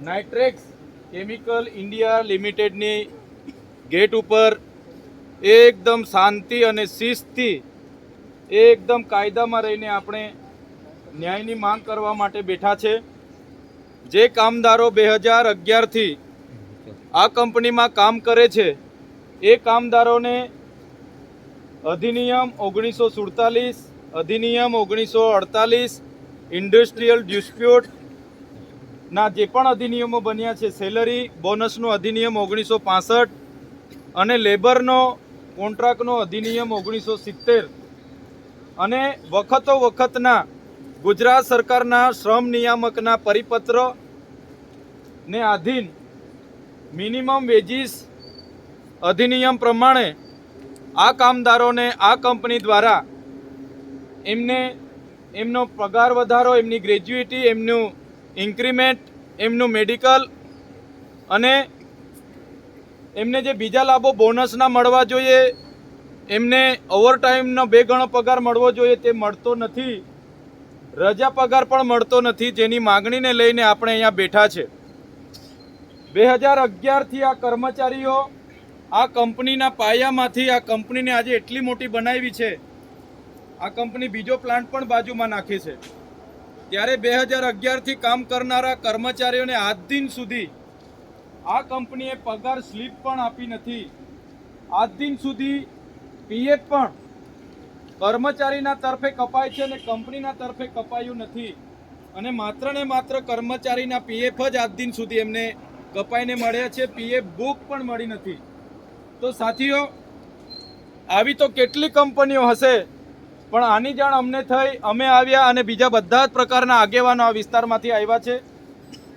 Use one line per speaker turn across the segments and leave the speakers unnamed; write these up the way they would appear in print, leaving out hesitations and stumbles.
Nitrex chemical India લિમિટેડની gate ઉપર એકદમ શાંતિ અને શિસ્તથી એકદમ કાયદામાં રહીને આપણે ન્યાયની માંગ કરવા માટે બેઠા છે। જે કામદારો 2011થી આ કંપનીમાં કામ કરે છે એ કામદારોને અધિનિયમ 1947, અધિનિયમ 1948, ઇન્ડસ્ટ્રીયલ ડિસ્પ્યુટ ના જે પણ અધિનિયમો બન્યા છે, સેલરી બોનસનો અધિનિયમ 1965 અને લેબરનો કોન્ટ્રાક્ટનો અધિનિયમ 1970 અને વખતો વખતના ગુજરાત સરકારના શ્રમ નિયામકના પરિપત્ર ને આધીન મિનિમમ વેજીસ અધિનિયમ પ્રમાણે આ કામદારોને આ કંપની દ્વારા એમનો પગાર વધારો, એમની ગ્રેજ્યુઇટી, એમનું ઇન્ક્રીમેન્ટ, એમનું મેડિકલ અને એમને જે બીજા લાભો બોનસના મળવા જોઈએ, એમને ઓવરટાઈમનો 2 ગણો પગાર મળવો જોઈએ તે મળતો નથી। રજા પગાર પણ મળતો નથી, જેની માગણીને લઈને આપણે અહીંયા બેઠા છે। 2011થી આ કર્મચારીઓ આ કંપનીના પાયામાંથી આ કંપનીને આજે એટલી મોટી બનાવી છે। આ કંપની બીજો પ્લાન્ટ પણ બાજુમાં નાખે છે, ત્યારે 2011થી કામ કરનારા કર્મચારીઓને આજ દિન સુધી આ કંપનીએ પગાર સ્લીપ પણ આપી નથી। આજ દિન સુધી પીએફ પણ કર્મચારીના તરફે કપાય છે અને કંપનીના તરફે કપાયું નથી, અને માત્ર ને માત્ર કર્મચારીના પીએફ જ આજ દિન સુધી એમને કપાઈને મળ્યા છે, પીએફ બુક પણ મળી નથી। તો સાથીઓ, આવી તો કેટલી કંપનીઓ હશે, પણ આની જાણ અમને થઈ, અમે આવ્યા અને બીજા બધા જ પ્રકારના આગેવાનો આ વિસ્તારમાંથી આવ્યા છે।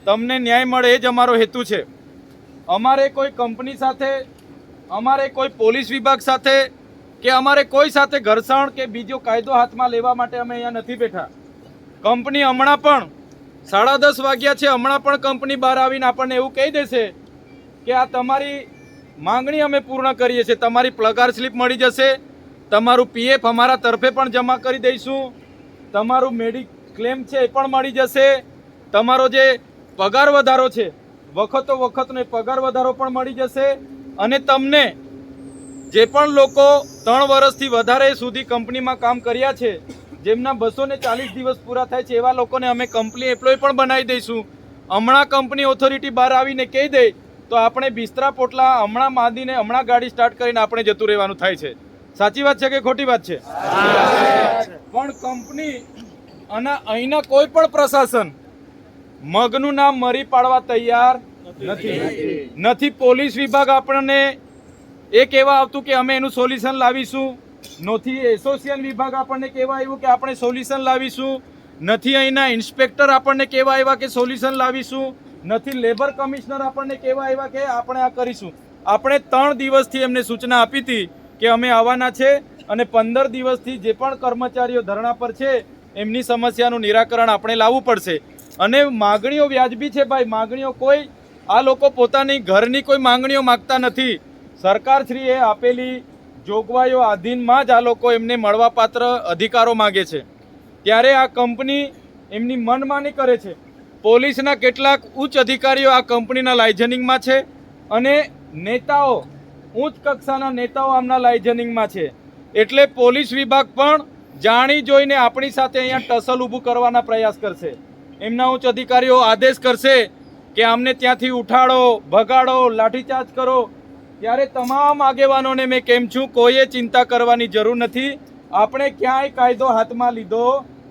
તમને ન્યાય મળે એ જ અમારો હેતુ છે। અમારે કોઈ કંપની સાથે, અમારે કોઈ પોલીસ વિભાગ સાથે કે અમારે કોઈ સાથે ઘર્ષણ કે બીજો કાયદો હાથમાં લેવા માટે અમે અહીંયા નથી બેઠા। કંપની હમણાં પણ 10:30 વાગ્યા છે, હમણાં પણ કંપની બહાર આવીને આપણને એવું કહી દેશે કે આ તમારી માંગણી અમે પૂર્ણ કરીએ છીએ, તમારી પગાર સ્લીપ મળી જશે, તમારું પીએફ અમારા તરફે પણ જમા કરી દઈશું, તમારું મેડિક્લેમ છે એ પણ મળી જશે, તમારો જે પગાર વધારો છે વખતો વખતનો પગાર વધારો પણ મળી જશે, અને તમને જે પણ લોકો 3 વર્ષથી વધારે સુધી કંપનીમાં કામ કર્યા છે, જેમના 240 દિવસ પૂરા થાય છે, એવા લોકોને અમે કંપની એમ્પ્લોય પણ બનાવી દઈશું। હમણાં કંપની ઓથોરિટી બહાર આવીને કહી દે તો આપણે બિસ્તરા પોટલા હમણાં માંદીને હમણાં ગાડી સ્ટાર્ટ કરીને આપણે જતું રહેવાનું થાય છે। સાચી વાત છે કે ખોટી વાત છે? પણ કંપની અને અહીંના કોઈ પણ પ્રશાસન મગનું નામ મરી પાડવા તૈયાર નથી। પોલીસ વિભાગ આપણને એ કહેવા આવતું કે અમે એનું સોલ્યુશન લાવીશું, નથી એસોસિએશન વિભાગ આપણને કહેવા આવ્યું કે આપણે સોલ્યુશન લાવીશું, નથી અહીંના ઇન્સ્પેક્ટર આપણને કહેવા આવ્યા કે સોલ્યુશન લાવીશું, નથી લેબર કમિશનર આપણને કહેવા આવ્યા કે આપણે આ કરીશું। આપણે 3 દિવસથી એમને સૂચના આપી હતી કે અમે આવવાના છે, અને 15 દિવસથી જે પણ કર્મચારીઓ ધરણા પર છે એમની સમસ્યાનું નિરાકરણ આપણે લાવવું પડશે। અને માગણીઓ વ્યાજબી છે ભાઈ, માગણીઓ કોઈ આ લોકો પોતાની ઘરની કોઈ માગણીઓ માગતા નથી, સરકારશ્રીએ આપેલી જોગવાઈઓ આધીનમાં જ આ લોકો એમને મળવાપાત્ર અધિકારો માગે છે। ત્યારે આ કંપની એમની મનમાની કરે છે। પોલીસના કેટલાક ઉચ્ચ અધિકારીઓ આ કંપનીના લાઇઝનિંગમાં છે, અને નેતાઓ, ઉચ્ચ કક્ષાના નેતાઓ આમના લાઇઝનિંગમાં છે, એટલે પોલીસ વિભાગ પણ જાણી જોઈને આપણી સાથે અહીંયા ટસલ ઊભું કરવાના પ્રયાસ કરશે। એમના ઉચ્ચ અધિકારીઓ આદેશ કરશે કે આમને ત્યાંથી ઉઠાડો, ભગાડો, લાઠીચાર્જ કરો, ત્યારે તમામ આગેવાનોને મેં કેમ છું, કોઈએ ચિંતા કરવાની જરૂર નથી। આપણે ક્યાંય કાયદો હાથમાં લીધો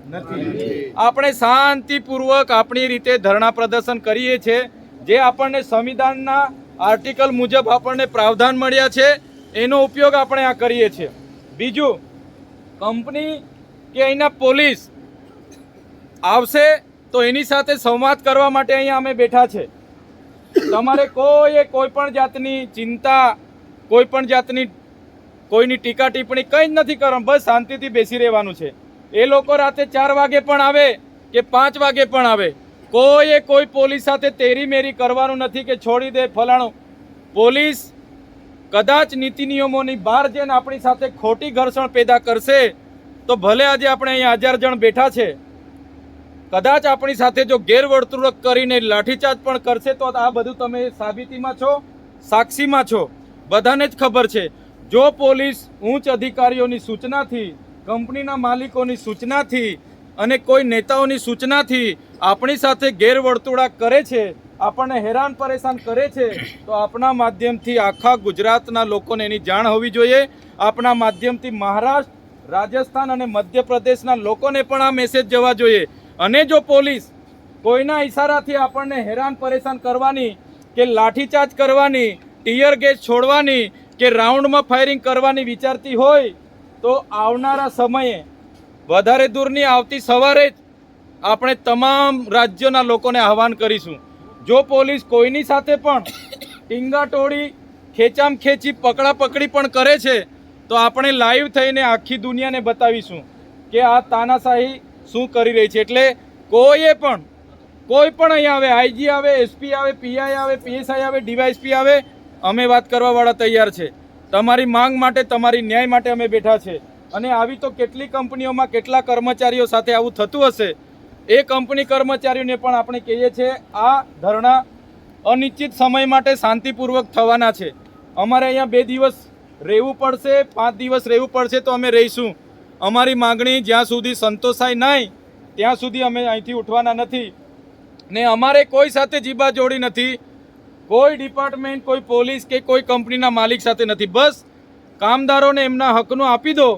નથી, આપણે શાંતિપૂર્વક આપણી રીતે ધરણા પ્રદર્શન કરીએ છીએ, જે આપણને સંવિધાનના આર્ટિકલ મુજબ આપણને પ્રાવધાન મળ્યા છે એનો ઉપયોગ આપણે આ કરીએ છીએ। બીજું, કંપની કે અહીંના પોલીસ આવશે તો એની સાથે સંવાદ કરવા માટે અહીંયા અમે બેઠા છે। તમારે કોઈ પણ જાતની ચિંતા, કોઈ પણ જાતની કોઈની ટીકા ટિપ્પણી કંઈ જ નથી કરવાનું, બસ શાંતિથી બેસી રહેવાનું છે। એ લોકો રાતે 4 વાગે પણ આવે કે 5 વાગે પણ આવે, કોઈ પોલીસ સાથે તેરી મેરી કરવાનું નથી કે છોડી દે ફલાણું। પોલીસ કદાચ નીતિ નિયમોની બહાર જઈને આપણી સાથે ખોટી ઘર્ષણ પેદા કરશે તો ભલે આજે આપણે અહીંયા 1000 જણ બેઠા છે, કદાચ આપણી સાથે જો ગેરવર્તણૂક કરીને લાઠીચાર્જ પણ કરશે તો આ બધું તમે સાબિતીમાં છો, સાક્ષીમાં છો, બધાને જ ખબર છે. જો પોલીસ ઉચ્ચ અધિકારીઓની સૂચનાથી, કંપનીના માલિકોની સૂચનાથી અને કોઈ નેતાઓની સૂચનાથી આપણી સાથે ગેરવર્તણૂક કરે છે, આપણને હેરાન પરેશાન કરે છે, તો આપણા માધ્યમથી આખા ગુજરાતના લોકોને એની જાણ હોવી જોઈએ. આપણા માધ્યમથી મહારાષ્ટ્ર, રાજસ્થાન અને મધ્યપ્રદેશના લોકોને પણ આ મેસેજ જવા જોઈએ. અને જો પોલીસ કોઈના ઈશારાથી આપણને હેરાન પરેશાન કરવાની કે લાઠીચાર્જ કરવાની, ટીયર ગેસ છોડવાની કે રાઉન્ડમાં ફાયરિંગ કરવાની વિચારતી હોય તો આવનારા સમયે વધારે દૂરની આવતી સવારે જ આપણે તમામ રાજ્યોના લોકોને આહવાન કરીશું. જો પોલીસ કોઈની સાથે પણ ટીંગાટોળી, ખેંચામ ખેંચી, પકડાપકડી પણ કરે છે તો આપણે લાઈવ થઈને આખી દુનિયાને બતાવીશું કે આ તાનાશાહી શું કરી રહી છે. એટલે કોઈ પણ અહીંયા આવે, આઈજી આવે, એસપી આવે, પીઆઈ આવે, પીએસઆઈ આવે, ડીવાયએસપી આવે, અમે વાત કરવાવાળા તૈયાર છે. તમારી માંગ માટે, તમારી ન્યાય માટે અમે બેઠા છે. અને આવી તો કેટલી કંપનીઓમાં કેટલા કર્મચારીઓ સાથે આવું થતું હશે. એ કંપની કર્મચારીઓને પણ આપણે કહીએ છીએ આ ધરણા અનિશ્ચિત સમય માટે શાંતિપૂર્વક થવાના છે. અમારે અહીંયા 2 દિવસ રહેવું પડશે, 5 દિવસ રહેવું પડશે તો અમે રહીશું. અમારી માગણી જ્યાં સુધી સંતોષાય નહીં ત્યાં સુધી અમે અહીંથી ઉઠવાના નથી. ને અમારે કોઈ સાથે જીબા જોડી નથી, કોઈ ડિપાર્ટમેન્ટ, કોઈ પોલીસ કે કોઈ કંપનીના માલિક સાથે નથી. બસ કામદારોને એમના હકનું આપી દો.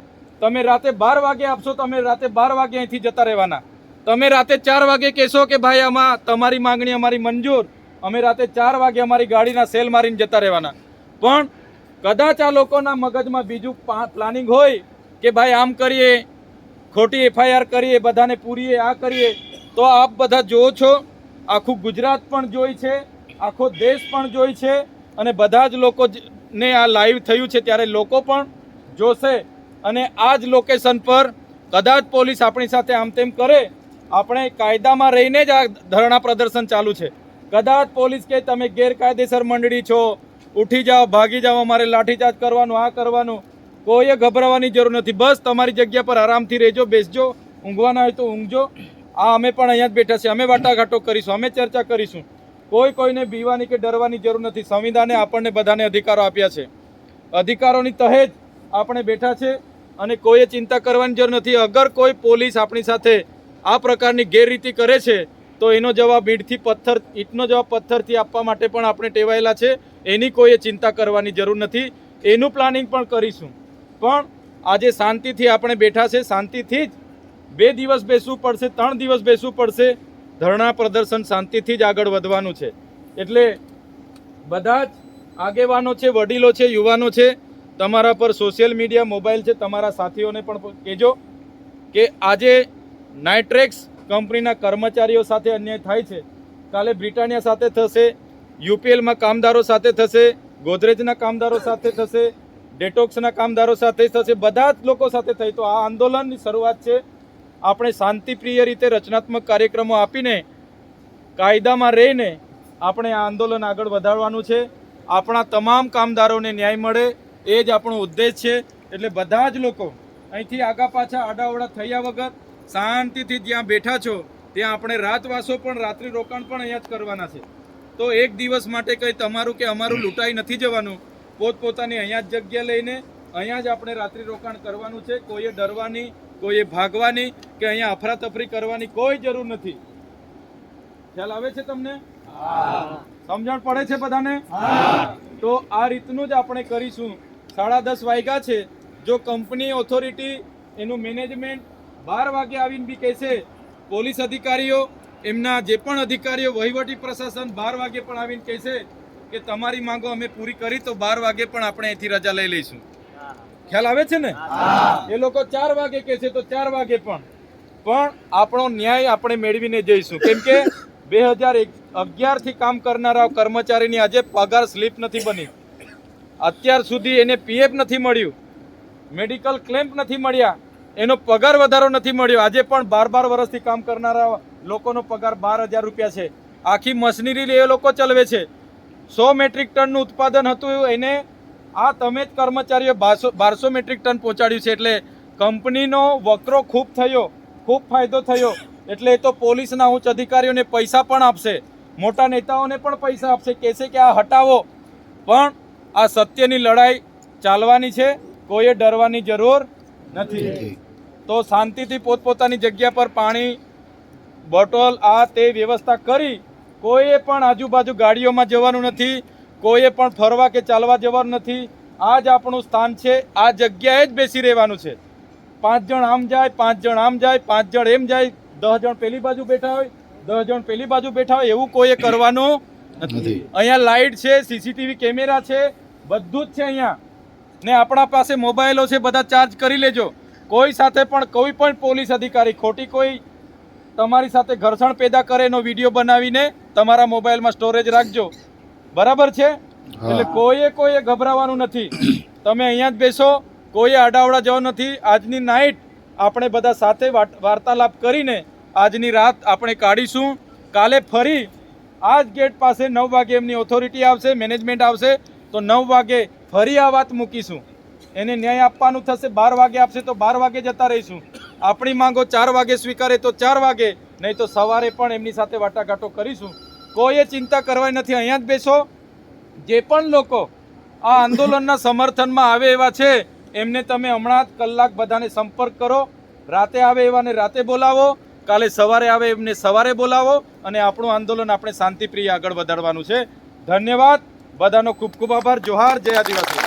તમે રાતે 12 વાગે આપશો તો અમે રાતે 12 વાગે અહીંથી જતા રહેવાના. તમે રાતે 4 વાગે કહેશો કે ભાઈ આમાં તમારી માગણી અમારી મંજૂર, અમે રાતે 4 વાગે અમારી ગાડીના સેલ મારીને જતા રહેવાના. પણ કદાચ આ લોકોના મગજમાં બીજું પ્લાનિંગ હોય કે ભાઈ આમ કરીએ, ખોટી એફઆઈઆર કરીએ, બધાને પૂરીએ, આ કરીએ, તો આપ બધા જુઓ છો, આખું ગુજરાત પણ જોઈ છે, આખો દેશ પણ જોઈ છે અને બધા જ લોકોને આ લાઈવ થયું છે ત્યારે લોકો પણ જોશે. અને આ જ લોકેશન પર કદાચ પોલીસ આપણી સાથે આમ તેમ કરે, આપણે કાયદામાં રહીને જ આ ધરણા પ્રદર્શન ચાલુ છે. કદાચ પોલીસ કે તમે ગેરકાયદેસર મંડળી છો, ઉઠી જાઓ, ભાગી જાઓ, અમારે લાઠીચાર્જ કરવાનું, આ કરવાનું, કોઈએ ગભરાવાની જરૂર નથી. બસ તમારી જગ્યા પર આરામથી રહેજો, બેસજો, ઊંઘવાના હોય તો ઊંઘજો. આ અમે પણ અહીંયા જ બેઠા છીએ, અમે વાટાઘાટો કરીશું, અમે ચર્ચા કરીશું. કોઈને બીવાની કે ડરવાની જરૂર નથી. સંવિધાને આપણને બધાને અધિકારો આપ્યા છે, અધિકારોની તહે જ આપણે બેઠા છે અને કોઈએ ચિંતા કરવાની જરૂર નથી. અગર કોઈ પોલીસ આપણી સાથે આ પ્રકારની ગેરરીતિ કરે છે તો એનો જવાબ ઈંટનો જવાબ પથ્થરથી આપવા માટે પણ આપણે ટેવાયેલા છે. એની કોઈએ ચિંતા કરવાની જરૂર નથી. એનું પ્લાનિંગ પણ કરીશું. પણ આજે શાંતિથી આપણે બેઠા છે, શાંતિથી જ 2 દિવસ બેસવું પડશે, 3 દિવસ બેસવું પડશે. ધરણા પ્રદર્શન શાંતિથી જ આગળ વધવાનું છે. એટલે બધા જ આગેવાનો છે, વડીલો છે, યુવાનો છે, તમારા પર સોશિયલ મીડિયા, મોબાઈલ છે, તમારા સાથીઓને પણ કહેજો કે આજે નાઇટ્રેક્સ કંપનીના કર્મચારીઓ સાથે અન્યાય થાય છે. કાલે બ્રિટાનિયા સાથે થશે, યુપીએલમાં કામદારો સાથે થશે, ગોદરેજના કામદારો સાથે થશે, ડેટોક્સના કામદારો સાથે થશે, બધા જ લોકો સાથે થઈ. તો આ આંદોલનની શરૂઆત છે. આપણે શાંતિપ્રિય રીતે રચનાત્મક કાર્યક્રમો આપીને, કાયદામાં રહીને આપણે આ આંદોલન આગળ વધારવાનું છે. આપણા તમામ કામદારોને ન્યાય મળે એ જ આપણો ઉદ્દેશ છે. એટલે બધા જ લોકો અહીંથી આગા પાછા આડાવડા થયા વગર શાંતિથી જ્યાં બેઠા છો ત્યાં આપણે રાતવાસો પણ, રાત્રિ રોકાણ પણ અહીંયા જ કરવાના છે. તો એક દિવસ માટે કંઈ તમારું કે અમારું લૂંટાઈ નથી જવાનું. પોતપોતાની અહીંયા જ જગ્યા લઈને અહીંયા જ આપણે રાત્રિ રોકાણ કરવાનું છે. કોઈએ ડરવાની, કોઈએ ભાગવાની કે અહીંયા અફરાતફરી કરવાની કોઈ જરૂર નથી. ખ્યાલ આવે છે તમને? સમજણ પડે છે બધાને? તો આ રીતનું જ આપણે કરીશું. 10:30 વાગ્યા છે. જો કંપની ઓથોરિટી, એનું મેનેજમેન્ટ 12 વાગે આવીને બી કહેશે, પોલીસ અધિકારીઓ, એમના જે પણ અધિકારીઓ, વહીવટી પ્રશાસન 12 વાગે પણ આવીને કહેશે કે તમારી માંગો અમે પૂરી કરી, તો 12 વાગે પણ આપણે અહીંથી રજા લઈ લઈશું. ખ્યાલ આવે છે ને? એ લોકો 4 વાગે કહેશે તો 4 વાગે પણ આપણો ન્યાય આપણે મેળવીને જઈશું. કેમ કે 2011 થી કામ કરનારા કર્મચારીની આજે પગાર સ્લીપ નથી બની. અત્યાર સુધી એને પીએફ નથી મળ્યું, મેડિકલ ક્લેમ નથી મળ્યા, એનો પગાર વધારો નથી મળ્યો. આજે પણ 12 વર્ષથી કામ કરનારા લોકોનો પગાર 12,000 રૂપિયા છે. આખી મશીનરી એ લોકો ચલાવે છે. 100 મેટ્રિક ટનનું ઉત્પાદન હતું, એને આ તમે જ કર્મચારીઓ 1200 મેટ્રિક ટન પહોંચાડ્યું છે. એટલે કંપનીનો વકરો ખૂબ થયો, ખૂબ ફાયદો થયો. એટલે એ તો પોલીસના ઉચ્ચ અધિકારીઓને પૈસા પણ આપશે, મોટા નેતાઓને પણ પૈસા આપશે, કહેશે કે આ હટાવો. પણ આ સત્યની લડાઈ ચાલવાની છે, કોઈએ ડરવાની જરૂર નથી. તો શાંતિથી પોતપોતાની જગ્યા પર પાણી બોટલ આ તે વ્યવસ્થા કરી, કોઈએ પણ આજુબાજુ ગાડીઓમાં જવાનું નથી, કોઈએ પણ ફરવા કે ચાલવા જવાનું નથી. આ જ આપણું સ્થાન છે, આ જગ્યાએ જ બેસી રહેવાનું છે. 5 જણ આમ જાય, 5 જણ આમ જાય, 5 જણ એમ જાય, 10 જણ પેલી બાજુ બેઠા હોય, 10 જણ પેલી બાજુ બેઠા હોય, એવું કોઈએ કરવાનું નથી. અહીંયા લાઇટ છે, સીસીટીવી કેમેરા છે, બધું જ છે અહીંયા. ને આપણા પાસે મોબાઈલો છે, બધા ચાર્જ કરી લેજો. કોઈ સાથે પણ કોઈ પણ પોલીસ અધિકારી ખોટી કોઈ તમારી સાથે ઘર્ષણ પેદા કરે એનો વિડીયો બનાવીને તમારા મોબાઈલમાં સ્ટોરેજ રાખજો. બરાબર છે? એટલે કોઈએ ગભરાવાનું નથી. તમે અહીંયા જ બેસો, કોઈએ આડાવડા જવાનું નથી. આજની નાઇટ આપણે બધા સાથે વાર્તાલાપ કરીને આજની રાત આપણે કાઢીશું. કાલે ફરી આ જ ગેટ પાસે 9 વાગે એમની ઓથોરિટી આવશે, મેનેજમેન્ટ આવશે, તો 9 વાગે ફરી આ વાત મૂકીશું. એને ન્યાય આપવાનું થશે, 12 વાગે આપશે તો 12 વાગે જતા રહીશું. આપણી માંગો 4 વાગે સ્વીકારે તો 4 વાગે, નહીં તો સવારે પણ એમની સાથે વાટાઘાટો કરીશું. કોઈએ ચિંતા કરવાની નથી. અહીંયા જ બેસો. જે પણ લોકો આ આંદોલનના સમર્થનમાં આવે એવા છે એમને તમે હમણાં જ કલાક બધાને સંપર્ક કરો. રાતે આવે એવાને રાતે બોલાવો, કાલે સવારે આવે એમને સવારે બોલાવો, અને આપણું આંદોલન આપણે શાંતિપ્રિય આગળ વધારવાનું છે. ધન્યવાદ. બધાનો ખૂબ ખૂબ આભાર. જોહાર. જય આદિવાસી.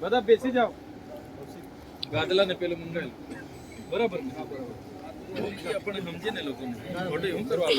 બધા બેસી જાઓ. ગાદલા ને પેલું મંગાવેલું બરાબર ને? આપણે સમજે ને લોકોને. ખોટું એવું કરવા